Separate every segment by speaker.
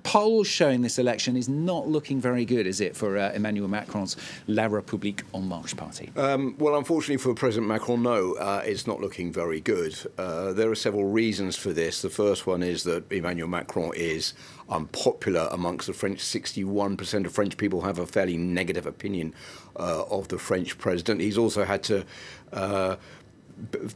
Speaker 1: polls showing this election is not looking very good, is it, for Emmanuel Macron's La République En Marche party?
Speaker 2: Well, unfortunately for President Macron, no, it's not looking very good. There are several reasons for this. The first one is that Emmanuel Macron is unpopular amongst the French. 61% of French people have a fairly negative opinion of the French president. He's also had to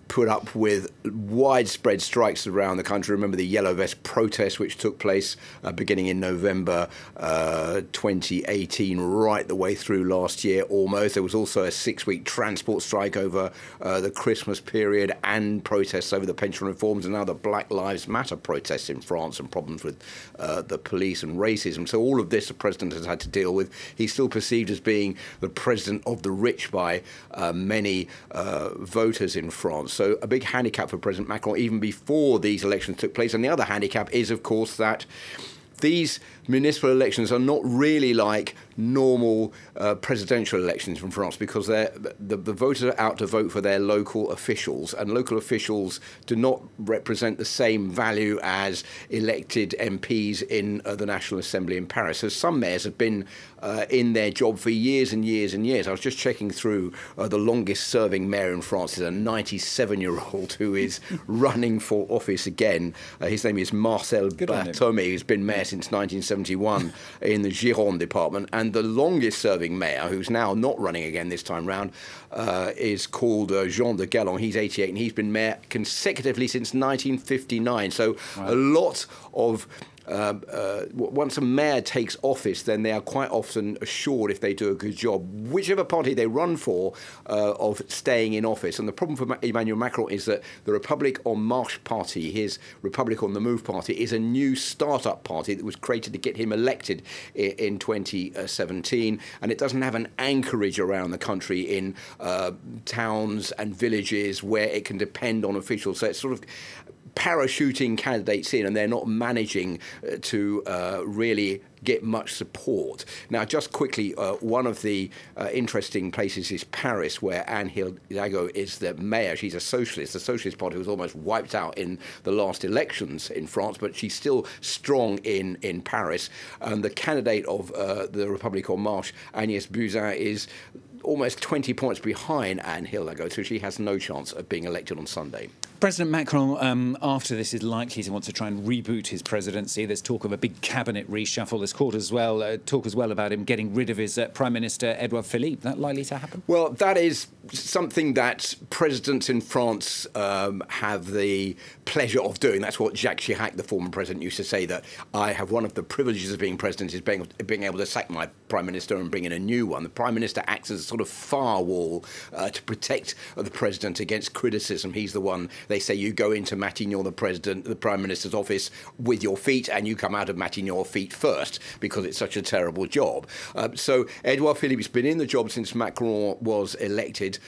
Speaker 2: put up with widespread strikes around the country. Remember the Yellow Vest protests which took place beginning in November 2018 right the way through last year almost. There was also a 6-week transport strike over the Christmas period and protests over the pension reforms, and now the Black Lives Matter protests in France and problems with the police and racism. So all of this the president has had to deal with. He's still perceived as being the president of the rich by many voters in France. So a big handicap for President Macron even before these elections took place. And the other handicap is, of course, that these municipal elections are not really like normal presidential elections in France, because the voters are out to vote for their local officials, and local officials do not represent the same value as elected MPs in the National Assembly in Paris. So some mayors have been in their job for years and years and years. I was just checking through the longest serving mayor in France is a 97-year-old who is running for office again. His name is Marcel Thomé, who's been mayor since 1971 in the Gironde department. And the longest serving mayor, who's now not running again this time round, is called Jean de Galon. He's 88 and he's been mayor consecutively since 1959. So a lot of once a mayor takes office, then they are quite often assured, if they do a good job, whichever party they run for, of staying in office. And the problem for Emmanuel Macron is that the République En Marche party, his Republic on the Move party, is a new start-up party that was created to get him elected in 2017, and it doesn't have an anchorage around the country in towns and villages where it can depend on officials. So it's sort of parachuting candidates in, and they're not managing to really get much support. Now, just quickly, one of the interesting places is Paris, where Anne Hidalgo is the mayor. She's a socialist. The Socialist Party was almost wiped out in the last elections in France, but she's still strong in Paris. And the candidate of the République En Marche, Agnès Buzyn, is almost 20 points behind Anne Hidalgo, so she has no chance of being elected on Sunday.
Speaker 1: President Macron, after this, is likely to want to try and reboot his presidency. There's talk of a big cabinet reshuffle. There's talk as well about him getting rid of his Prime Minister, Edouard Philippe. That likely to happen?
Speaker 2: Well, that is something that presidents in France have the pleasure of doing. That's what Jacques Chirac, the former president, used to say, that I have one of the privileges of being president is being able to sack my Prime Minister and bring in a new one. The Prime Minister acts as a sort of firewall to protect the president against criticism. He's the one. They say you go into Matignon, the Prime Minister's office, with your feet, and you come out of Matignon feet first, because it's such a terrible job. So Edouard Philippe's been in the job since Macron was elected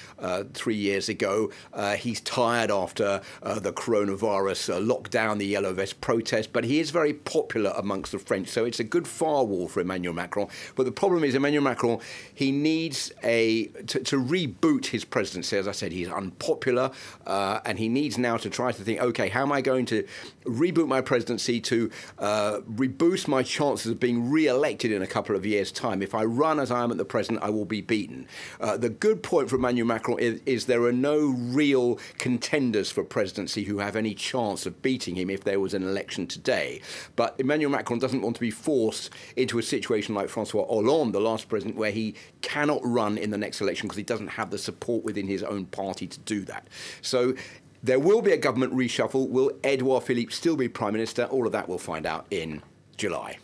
Speaker 2: 3 years ago. He's tired after the coronavirus lockdown, the Yellow Vest protest, but he is very popular amongst the French, so it's a good firewall for Emmanuel Macron. But the problem is Emmanuel Macron, he needs to reboot his presidency. As I said, he's unpopular, and he needs now to try to think, OK, how am I going to reboot my presidency to reboost my chances of being re-elected in a couple of years' time? If I run as I am at the present, I will be beaten. The good point for Emmanuel Macron is there are no real contenders for presidency who have any chance of beating him if there was an election today. But Emmanuel Macron doesn't want to be forced into a situation like François Hollande, the last president, where he cannot run in the next election because he doesn't have the support within his own party to do that. So there will be a government reshuffle. Will Edouard Philippe still be Prime Minister? All of that we'll find out in July.